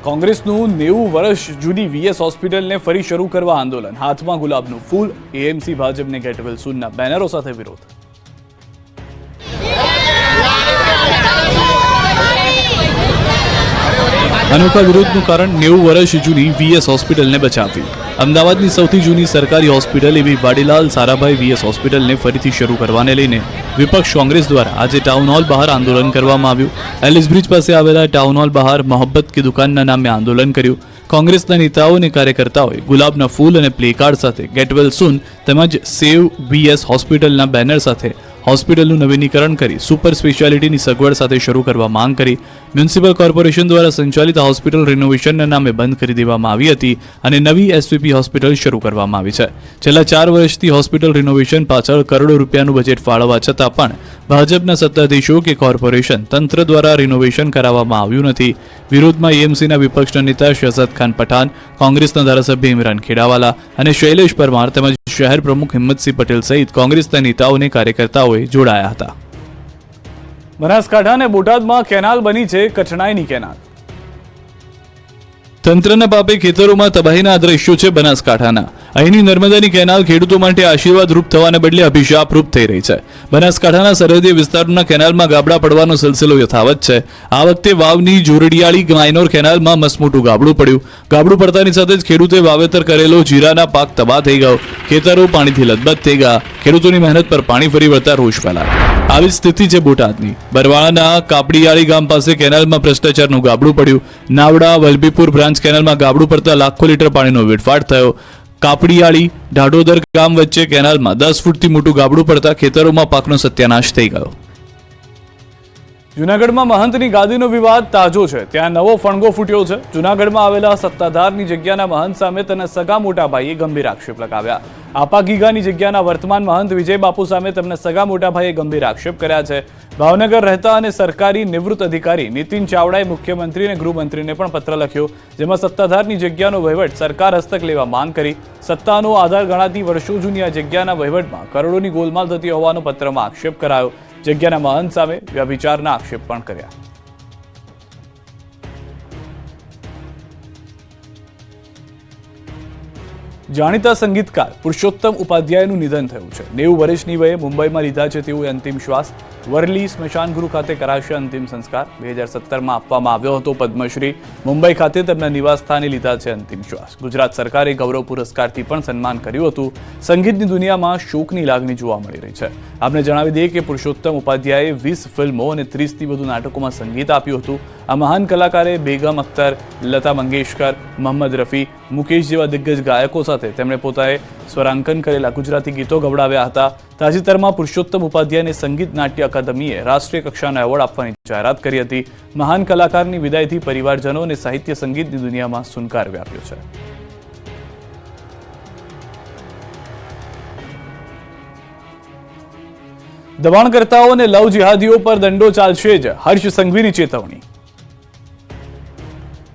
કોંગ્રેસનું 90 વર્ષ જૂની વીએસ હોસ્પિટલને ફરી શરૂ કરવા આંદોલન, હાથમાં ગુલાબનું ફૂલ, એએમસી ભાજપને ગેટ વેલ સૂનના બેનરો સાથે વિરોધ. અનોખા વિરોધનું કારણ 90 વર્ષ જૂની વીએસ હોસ્પિટલને બચાવવી. અમદાવાદની સૌથી જૂની સરકારી હોસ્પિટલ એવી વાડીલાલ સારાભાઈ વીએસ હોસ્પિટલને ફરીથી શરૂ કરવાને લઈને વિપક્ષ કોંગ્રેસ દ્વારા આજે ટાઉન હોલ બહાર આંદોલન કરવામાં આવ્યું. એલિસ બ્રિજ પાસે આવેલા ટાઉન હોલ બહાર મોહબ્બત કી દુકાનના નામે આંદોલન કર્યું. કોંગ્રેસના નેતાઓ અને કાર્યકર્તાઓએ ગુલાબના ફૂલ અને પ્લેકાર્ડ સાથે ગેટ વેલ સૂન તેમજ સેવ વીએસ હોસ્પિટલના બેનર સાથે હોસ્પિટલનું નવીનીકરણ કરી સુપર સ્પેશિયાલિટીની સગવડ સાથે શરૂ કરવા માંગ કરી. મ્યુનિસિપલ કોર્પોરેશન દ્વારા સંચાલિત હોસ્પિટલ રિનોવેશનના નામે બંધ કરી દેવામાં આવી હતી અને નવી એસવીપી હોસ્પિટલ શરૂ કરવામાં આવી છે. છેલ્લા 4 વર્ષથી હોસ્પિટલ રિનોવેશન પાછળ કરોડો રૂપિયાનું બજેટ ફાળવવા છતાં પણ ભાજપના સત્તાધીશો કે કોર્પોરેશન તંત્ર દ્વારા રિનોવેશન કરાવવામાં આવ્યું નથી. વિરોધમાં એએમસીના વિપક્ષના નેતા શહજાદ ખાન પઠાણ, કોંગ્રેસના ધારાસભ્ય ઇમરાન ખેડાવાલા અને શૈલેષ પરમાર તેમજ શહેર પ્રમુખ હિંમતસિંહ પટેલ સહિત કોંગ્રેસના નેતાઓ અને કાર્યકર્તાઓએ જોડાયા હતા. બનાસકાંઠા અને બોટાદમાં કેનાલ બની છે કઠણાઈની કેનાલ. તંત્રના પાપે ખેતરોમાં તબાહીના દ્રશ્યો છે બનાસકાંઠાના. અહીંની નર્મદાની કેનાલ ખેડૂતો માટે આશીર્વાદરૂપ થવાને બદલે અભિશાપરૂપ થઈ રહી છે. બનાસકાંઠાના સરહદીય વિસ્તારોના કેનાલમાં ગાબડા પડવાનો સિલસિલો યથાવત છે. આ વખતે વાવની જોરડિયાળી માઇનોર કેનાલમાં મસમોટું ગાબડું પડ્યું. ગાબડું પડતાની સાથે જ ખેડૂતે વાવેતર કરેલો જીરાના પાક તબાહ થઈ ગયો. ખેતરો પાણીથી લથબથ થઈ ગયા. ખેડૂતોની મહેનત પર પાણી ફરી વળતા રોષ ફેલાયો. આવી સ્થિતિ છે બોટાદની. બરવાળાના કાપડીયાળી ગામ પાસે કેનાલમાં ભ્રષ્ટાચારનું ગાબડું પડ્યું. નાવડા વલભીપુર બ્રાન્ચ કેનાલમાં ગાબડું પડતા લાખો લીટર પાણીનો વેડફાટ થયો. કાપડીયાળી ઢાઢોદર ગામ વચ્ચે કેનાલમાં 10 ફૂટથી મોટું ગાબડું પડતા ખેતરોમાં પાકનો સત્યાનાશ થઈ ગયો. જૂનાગઢમાં મહંતની ગાદીનો વિવાદ તાજો છે. ત્યાં નવો ફણગો ફૂટ્યો છે. જૂનાગઢમાં આવેલા સત્તાધારની જગ્યાના મહંત સામે તેના સગા મોટા ભાઈએ ગંભીર આક્ષેપ લગાવ્યા. આપાગીગાની જગ્યાના વર્તમાન મહંત વિજય બાપુ સામે તેમના સગા મોટા ભાઈએ ગંભીર આક્ષેપ કર્યા છે. ભાવનગર રહેતા અને સરકારી નિવૃત્ત અધિકારી નીતિન ચાવડાએ મુખ્યમંત્રી અને ગૃહમંત્રીને પણ પત્ર લખ્યો, જેમાં સત્તાધારની જગ્યાનો વહીવટ સરકાર હસ્તક લેવા માંગ કરી. સત્તાનો આધાર ગણાતી વર્ષો જૂની આ જગ્યાના વહીવટમાં કરોડોની ગોલમાલ થતી હોવાનો પત્રમાં આક્ષેપ કરાયો. જગ્યાના મહંત સામે વ્યભિચારના આક્ષેપ પણ કર્યા. જાણીતા સંગીતકાર પુરુષોત્તમ ઉપાધ્યાયનું નિધન થયું છે. 90 વર્ષની વયે મુંબઈમાં લીધા છે તેઓએ અંતિમ શ્વાસ. વરલી સ્મશાન ગૃહ ખાતે કરાશે અંતિમ સંસ્કાર. 2017માં આપવામાં આવ્યો હતો પદ્મશ્રી. મુંબઈ ખાતે તેમના નિવાસ સ્થાને લીધા છે અંતિમ શ્વાસ. ગુજરાત સરકારે ગૌરવ પુરસ્કારથી પણ સન્માન કર્યું હતું. સંગીતની દુનિયામાં શોકની લાગણી જોવા મળી રહી છે. આપણે જણાવી દઈએ કે પુરુષોત્તમ ઉપાધ્યાયે 20 ફિલ્મો અને 30થી વધુ નાટકોમાં સંગીત આપ્યું હતું. આ મહાન કલાકારે બેગમ અખ્તર, લતા મંગેશકર, મોહમ્મદ રફી, મુકેશ જેવા દિગ્ગજ ગાયકો સાથે તેમણે પોતાએ સ્વરાંકન કરેલા ગુજરાતી ગીતો ગવડાવ્યા હતા. તાજેતરમાં પુરુષોત્તમ ઉપાધ્યાયને સંગીત નાટ્ય અકાદમીએ રાષ્ટ્રીય કક્ષાનો એવોર્ડ આપવાની જાહેરાત કરી હતી. મહાન કલાકારની વિદાયથી પરિવારજનો અને સાહિત્ય સંગીતની દુનિયામાં સુનકાર વ્યાપ્યો છે. દબાણકર્તાઓ અને લવ જિહાદીઓ પર દંડો ચાલશે જ, હર્ષ સંઘવીની ચેતવણી.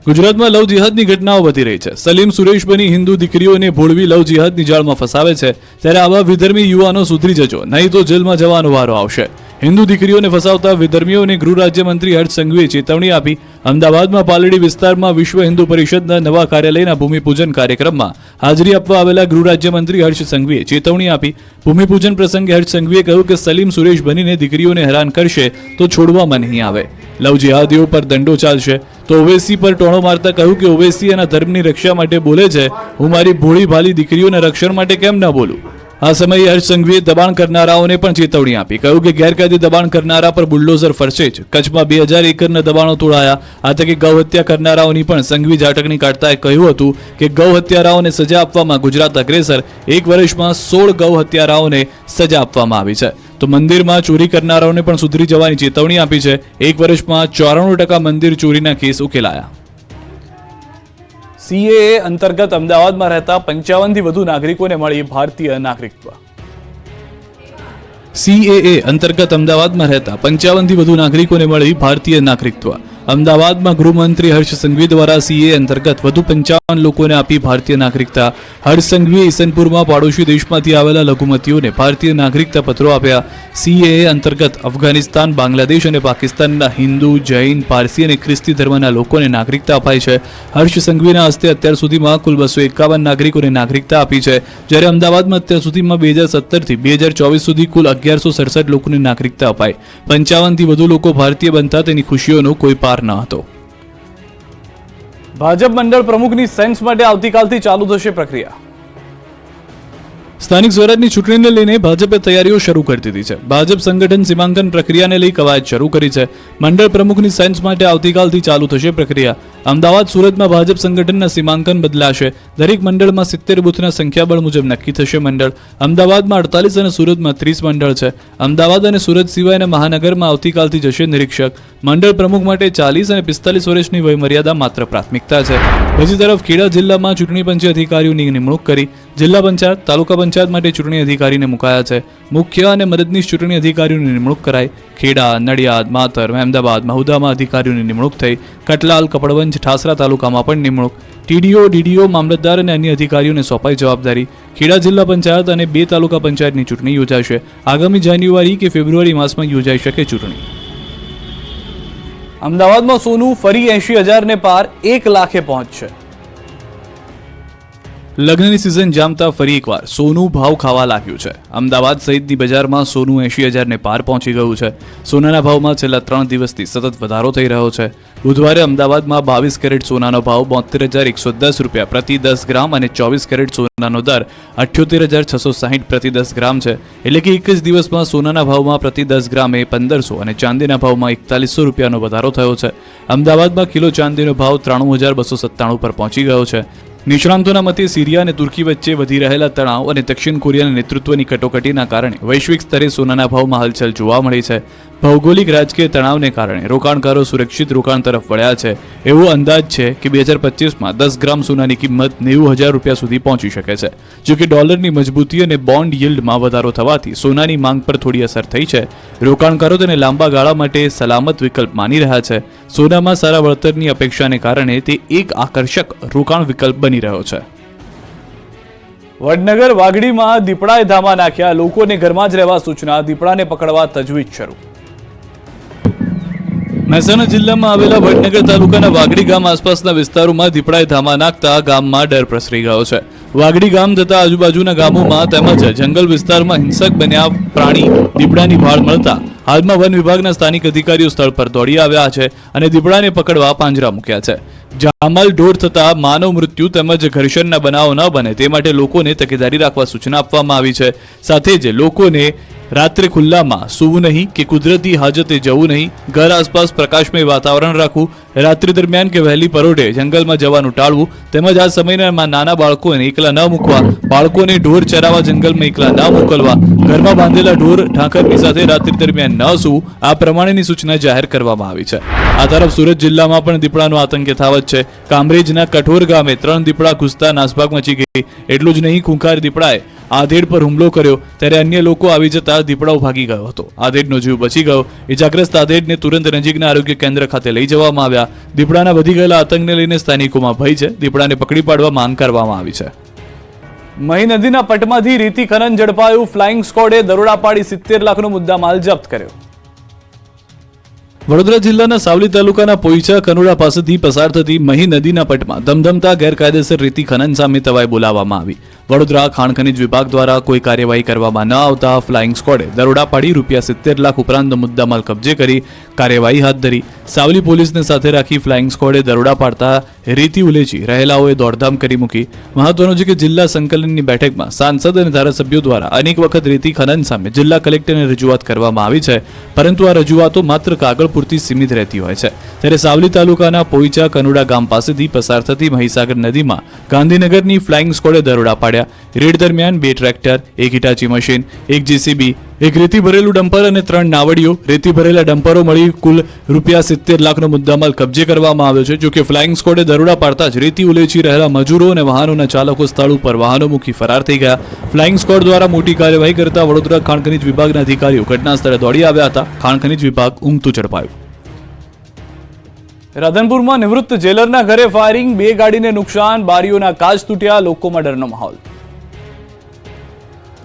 ગુજરાતમાં લવ જિહાદની ઘટનાઓ વધી રહી છે. સલીમ સુરેશ બની હિન્દુ દીકરીઓને ભોળવી લવ જિહાદની જાળમાં ફસાવે છે. ત્યારે આવા વિધર્મી યુવાનો સુધરી જજો, નહીં તો જેલમાં જવાનો વારો આવશે. હિન્દુ દીકરીઓને ફસાવતા વિધર્મીઓને ગૃહ રાજ્યમંત્રી હર્ષ સંઘવીએ ચેતવણી આપી. અમદાવાદમાં પાલડી વિસ્તારમાં વિશ્વ હિન્દુ પરિષદના નવા કાર્યાલયના ભૂમિપૂજન કાર્યક્રમમાં હાજરી આપવા આવેલા ગૃહ રાજ્યમંત્રી હર્ષ સંઘવીએ ચેતવણી આપી. ભૂમિપૂજન પ્રસંગે હર્ષ સંઘવીએ કહ્યું કે સલીમ સુરેશ બનીને દીકરીઓને હેરાન કરશે તો છોડવામાં નહીં આવે. લવ જિહાદીઓ પર દંડો ચાલશે. તો ઓવૈસી પર ટોણો મારતા કહ્યું કે ઓવૈસી એના ધર્મની રક્ષા માટે બોલે છે, હું મારી ભોળી ભાલી દીકરીઓના રક્ષણ માટે કેમ ન બોલું. આ સમયે હર્ષ સંઘવીએ દબાણ કરનારાઓને પણ ચેતવણી આપી. કહ્યું કે ગેરકાયદે દબાણ કરનારા પર બુલડોઝર ફરશે જ. કચ્છમાં 2000 એકરના દબાણો તોડાયા. આ તકે ગૌ હત્યા કરનારાઓની પણ સંઘવી ઝાટકણી કાઢતા કહ્યું હતું કે ગૌ હત્યારાઓને સજા આપવામાં ગુજરાત અગ્રેસર. 1 વર્ષમાં 16 ગૌ હત્યારાઓને સજા આપવામાં આવી છે. તો મંદિરમાં ચોરી કરનારાઓને પણ સુધરી જવાની ચેતવણી આપી છે. 1 વર્ષમાં 94% મંદિર ચોરીના કેસ ઉકેલાયા. સીએએ અંતર્ગત અમદાવાદમાં રહેતા 55થી વધુ નાગરિકોને મળી ભારતીય નાગરિકત્વ. સીએએ અંતર્ગત અમદાવાદમાં રહેતા 55થી વધુ નાગરિકોને મળી ભારતીય નાગરિકત્વ. અમદાવાદમાં ગૃહમંત્રી હર્ષ સંઘવી દ્વારા સીએ અંતર્ગત વધુ 55 લોકોને આપી ભારતીય નાગરિકતા. હર્ષ સંઘવીએ ઈસનપુરમાં પાડોશી દેશમાંથી આવેલા લઘુમતીઓને ભારતીય નાગરિકતા પત્રો આપ્યા. સીએએ અંતર્ગત અફઘાનિસ્તાન, બાંગ્લાદેશ અને પાકિસ્તાનના હિન્દુ, જૈન, પારસી અને ખ્રિસ્તી ધર્મના લોકોને નાગરિકતા અપાઈ છે. હર્ષ સંઘવીના હસ્તે અત્યાર સુધીમાં કુલ 251 નાગરિકોને નાગરિકતા આપી છે, જ્યારે અમદાવાદમાં અત્યાર સુધીમાં 2017 થી 2024 સુધી કુલ 1167 લોકોને નાગરિકતા અપાઈ. 55 થી વધુ લોકો ભારતીય બનતા તેની ખુશીઓનો કોઈ પાર ન હતો. ભાજપ મંડળ પ્રમુખની સેન્સ માટે આવતીકાલથી ચાલુ થશે પ્રક્રિયા. સ્થાનિક સ્વરાજની ચૂંટણીને લઈને ભાજપે તૈયારીઓ શરૂ કરી દીધી છે. ભાજપ સંગઠન સીમાંકન પ્રક્રિયાને લઈ કવાયત શરૂ કરી છે. મંડળ પ્રમુખની સેન્સ માટે આવતીકાલથી ચાલુ થશે પ્રક્રિયા. અમદાવાદ, સુરતમાં ભાજપ સંગઠનના સીમાંકન બદલાશે. દરેક મંડળમાં 70 બૂથના સંખ્યાબળ મુજબ નક્કી થશે મંડળ. અમદાવાદમાં 48 અને સુરતમાં 30 મંડળ છે. અમદાવાદ અને સુરત સિવાયના મહાનગરમાં આવતીકાલથી જશે નિરીક્ષક. મંડળ પ્રમુખ માટે 40 અને 45 વર્ષની વયમર્યાદા માત્ર પ્રાથમિકતા છે. બીજી તરફ ખેડા જિલ્લામાં ચૂંટણી પંચે અધિકારીઓની નિમણૂક કરી. જિલ્લા પંચાયત, તાલુકા પંચાયત માટે ચૂંટણી અધિકારીને મુકાયા છે. મુખ્ય અને મદદનીશ ચૂંટણી અધિકારીઓની નિમણૂક કરાઈ. ખેડા, નડિયાદ, માતર, મહેમદાબાદ, મહુદામાં અધિકારીઓની નિમણૂક થઈ. કટલાલ, કપડવંજ, ઠાસરા તાલુકામાં પણ નિમણૂક. ટીડીઓ, ડીડીઓ, મામલતદાર અને અન્ય અધિકારીઓને સોંપાઈ જવાબદારી. ખેડા જિલ્લા પંચાયત અને 2 તાલુકા પંચાયતની ચૂંટણી યોજાશે. આગામી જાન્યુઆરી કે ફેબ્રુઆરી માસમાં યોજાઈ શકે ચૂંટણી. અમદાવાદમાં સોનું ફરી 80,000 ને પાર 1 લાખે પહોંચશે. લગ્નની સિઝન જામતા ફરી એકવાર સોનું ભાવ ખાવા લાગ્યું છે. અમદાવાદ સહિતની બજારમાં સોનું 80,000 ને પાર પહોંચી ગયું છે. સોનાના ભાવમાં છેલ્લા 3 દિવસથી સતત વધારો થઈ રહ્યો છે. બુધવારે અમદાવાદમાં 22 કેરેટ સોનાનો ભાવ 72,110 રૂપિયા પ્રતિ 10 ગ્રામ અને 24 કેરેટ સોનાનો દર 78,660 પ્રતિ 10 ગ્રામ છે. એટલે કે એક જ દિવસમાં સોનાના ભાવમાં પ્રતિ 10 ગ્રામે 1,500 અને ચાંદીના ભાવમાં 4100 રૂપિયાનો વધારો થયો છે. અમદાવાદમાં કિલો ચાંદીનો ભાવ 93,297 પર પહોંચી ગયો છે. નિષ્ણાંતોના મતે સિરિયા અને તુર્કી વચ્ચે વધી રહેલા તણાવ અને દક્ષિણ કોરિયાના નેતૃત્વની કટોકટીના કારણે વૈશ્વિક સ્તરે સોનાના ભાવમાં હલચલ જોવા મળી છે. ભૌગોલિક રાજકીય તણાવને કારણે રોકાણકારો સુરક્ષિત રોકાણ તરફ વળ્યા છે. એવો અંદાજ છે કે 2025માં 10 ગ્રામ સોનાની કિંમત 90,000 રૂપિયા સુધી પહોંચી શકે છે. જોકે ડોલરની મજબૂતી અને બોન્ડ યીલ્ડમાં વધારો થવાથી સોનાની માંગ પર થોડી અસર થઈ છે. રોકાણકારો તેને લાંબા ગાળા માટે સલામત વિકલ્પ માની રહ્યા છે. સોનામાં સારા વળતરની અપેક્ષાને કારણે તે એક આકર્ષક રોકાણ વિકલ્પ બની રહ્યો છે. વડનગર વાઘડીમાં દીપડાએ ધામા નાખ્યા. લોકોને ઘરમાં જ રહેવા સૂચના. દીપડાને પકડવા તજવીજ શરૂ. મહેસાણા જિલ્લામાં આવેલા વડનગર તાલુકાના વાઘડી ગામ આસપાસના વિસ્તારોમાં દીપડાએ ધામા નાખતા ગામમાં ડર પ્રસરી ગયો છે. વાઘડી ગામ તથા આજુબાજુના ગામોમાં તેમજ જંગલ વિસ્તારમાં હિંસક બન્યા પ્રાણી દીપડાની ભાળ મળતા હાલમાં વન વિભાગના સ્થાનિક અધિકારીઓ સ્થળ પર દોડી આવ્યા છે અને દીપડાને પકડવા પાંજરા મૂક્યા છે. જામલ ઢોર થતા માનવ મૃત્યુ તેમજ ઘર્ષણના બનાવો ન બને તે માટે લોકોને તકેદારી રાખવા સૂચના આપવામાં આવી છે. સાથે જ લોકોને રાત્રે ખુલ્લામાં સૂવું નહીં કે કુદરતી હાજતે જવું નહીં. ઘર આસપાસ પ્રકાશમય વાતાવરણ રાખવું. રાત્રિ દરમિયાન કે વહેલી પરોઢે જંગલમાં જવાનું ટાળવું. તેમજ આ સમયમાં નાના બાળકોને એકલા ન મૂકવા. બાળકોને ઢોર ચરાવવા જંગલમાં એકલા ન મોકલવા. ઘરમાં બાંધેલા ઢોર ઢાંકરની સાથે રાત્રિ દરમિયાન ન સૂવું. આ પ્રમાણેની સૂચના જાહેર કરવામાં આવી છે. આ તરફ સુરત જિલ્લામાં પણ દીપડાનો આતંક યથાવત છે. કામરેજના કઠોર ગામે 3 દીપડા ઘૂસતા નાસભાગ મચી ગઈ. એટલું જ નહીં, ખૂંખાર દીપડાએ આધેડ પર હુમલો કર્યો ત્યારે અન્ય લોકો આવી જતા દીપડાઓ ભાગી ગયો હતો. આધેડનો જીવ બચી ગયો. ઇજાગ્રસ્ત આધેડને તુરંત નજીકના આરોગ્ય કેન્દ્ર ખાતે લઈ જવામાં આવ્યા. દીપડાના વધી ગયેલા આતંકને લઈને સ્થાનિકોમાં ભય છે. દીપડાને પકડી પાડવા માંગ કરવામાં આવી છે. મહી નદીના પટમાંથી રેતી ખનન ઝડપાયું. ફ્લાઇંગ સ્કોડે દરોડા પાડી 70 લાખનો મુદ્દામાલ જપ્ત કર્યો. વડોદરા જિલ્લાના સાવલી તાલુકાના પોઈચા કનોડા પાસેથી પસાર થતી મહી નદીના પટમાં ધમધમતા ગેરકાયદેસર રેતી ખનન સામે તવાઈ બોલાવવામાં આવી. વડોદરા ખાણ ખનીજ વિભાગ દ્વારા કોઈ કાર્યવાહી કરવામાં ન આવતા ફ્લાઇંગ સ્કોડે દરોડા પાડી ₹70 લાખ ઉપરાંતનો મુદ્દામાલ કબજે કરી કાર્યવાહી હાથ ધરી. સાવલી પોલીસને સાથે રાખી ફ્લાઇંગ સ્કોડે દરોડા પાડતા રેતી ઉલેચી રહેલાઓએ દોડધામ કરી મૂકી. મહત્વનું છે કે જિલ્લા સંકલનની બેઠકમાં સાંસદ અને ધારાસભ્યો દ્વારા અનેક વખત રેતી ખનન સામે જિલ્લા કલેક્ટરને રજૂઆત કરવામાં આવી છે, પરંતુ આ રજૂઆતો માત્ર કાગળ પૂરતી સીમિત રહેતી હોય છે. ત્યારે સાવલી તાલુકાના પોઈચા કનોડા ગામ પાસેથી પસાર થતી મહીસાગર નદીમાં ગાંધીનગરની ફ્લાઇંગ સ્કોડે દરોડા પાડ્યા. રેડ દરમિયાન 2 ટ્રેક્ટર, 1 હિટાચી મશીન, 1 જેસીબી, 1 રેતી ભરેલું ડમ્પર અને 3 નાવડીઓ, રેતી ભરેલા ડમ્પરો મળી કુલ ₹70 લાખનો મુદ્દામાલ કબજે કરવામાં આવ્યો છે. જોકે ફ્લાઇંગ સ્કોડે દરોડા પાડતા જ રેતી ઉલેચી રહેલા મજૂરો અને વાહનોના ચાલકો સ્થળ ઉપર વાહનો મૂકી ફરાર થઈ ગયા. ફ્લાઇંગ સ્કોડ દ્વારા મોટી કાર્યવાહી કરતા વડોદરા ખાણ ખનીજ વિભાગના અધિકારીઓ ઘટના સ્થળે દોડી આવ્યા હતા. ખાણ ખનીજ વિભાગ ઊંઘતું ઝડપાયું. રાધનપુરમાં નિવૃત્ત જેલરના ઘરે ફાયરિંગ, 2 ગાડીને નુકસાન, બારીઓના કાચ તૂટ્યા, લોકોમાં ડરનો માહોલ.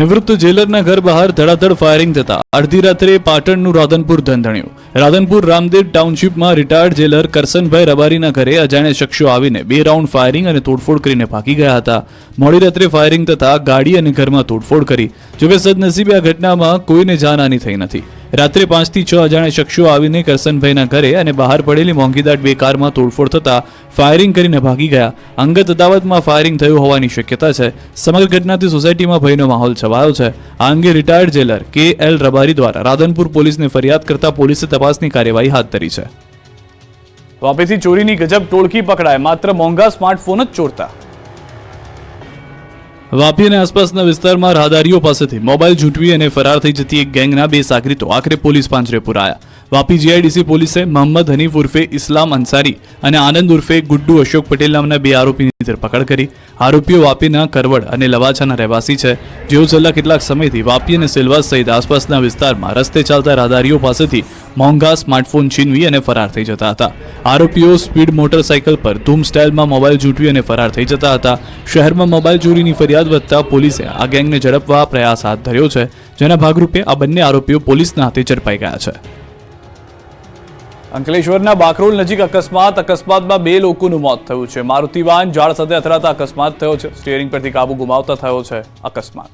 નિવૃત્ત જેલરના ઘર બહાર ધડાધડ ફાયરિંગ થતા અડધી રાત્રે પાટણનું રાધનપુર ધણધણ્યું. રાધનપુર રામદેવ ટાઉનશીપમાં રિટાયર્ડ જેલર કરસનભાઈ રબારીના ઘરે અજાણ્યા શખ્સો આવીને 2 રાઉન્ડ ફાયરિંગ અને તોડફોડ કરીને ભાગી ગયા હતા. મોડી રાત્રે ફાયરિંગ થતા ગાડી અને ઘરમાં તોડફોડ કરી. જોકે સદનસીબે આ ઘટનામાં કોઈને જાનહાની થઈ નથી. રાત્રે 5 થી 6 અજાણ્યા શખ્સો આવીને કરસનભાઈના ઘરે અને બહાર પડેલી મોંઘીદાટ 2 કારમાં તોડફોડ થતા ફાયરિંગ કરીને ભાગી ગયા. અંગત અદાવતમાં ફાયરિંગ થયું હોવાની શક્યતા છે. સમગ્ર ઘટનાથી સોસાયટીમાં ભયનો માહોલ છવાયો છે. આ અંગે રિટાયર્ડ જેલર કે.એલ. રબારી દ્વારા રાધનપુર પોલીસને ફરિયાદ કરતા પોલીસે તપાસની કાર્યવાહી હાથ ધરી છે. વાપીથી ચોરીની ગજબ ટોળકી પકડાય, માત્ર મોંઘા સ્માર્ટફોન જ ચોરતા. વાપી અને આસપાસના વિસ્તારમાં રાહદારીઓ પાસેથી મોબાઈલ ઝૂંટવી અને ફરાર થઈ જતી એક ગેંગના 2 સાગરીતો આખરે પોલીસ પાંજરે પુરાયા. વાપી જીઆઈડીસી પોલીસે મોહમ્મદ હનીફ ઉર્ફે ઇસ્લામ અંસારી અને આનંદ ઉર્ફે ગુડ્ડુ અશોક પટેલ નામના 2 આરોપીની ધરપકડ કરી. આરોપીઓ વાપીના કરવડ અને લવાછાના રહેવાસી છે, જેઓ છેલ્લા કેટલાક સમયથી વાપી અને સેલવાસ સહિત આસપાસના વિસ્તારમાં રસ્તે ચાલતા રાહદારીઓ પાસેથી મોંઘા સ્માર્ટફોન છીનવી અને ફરાર થઈ જતા હતા. આરોપીઓ સ્પીડ મોટરસાયકલ પર ધૂમ સ્ટાઇલમાં મોબાઈલ ઝૂંટવી અને ફરાર થઈ જતા હતા. શહેરમાં મોબાઈલ ચોરીની ફરિયાદ વધતા પોલીસે આ ગેંગને ઝડપવા પ્રયાસ હાથ ધર્યો છે, જેના ભાગરૂપે આ બંને આરોપીઓ પોલીસના હાથે ઝડપાઈ ગયા છે. અંકલેશ્વરના બાકરોલ નજીક અકસ્માતમાં 2 લોકોનું મોત થયું છે. મારુતિ વાન ઝાડ સાથે અથડાતા અકસ્માત થયો છે. સ્ટીયરિંગ પરથી કાબુ ગુમાવતા થયો છે અકસ્માત.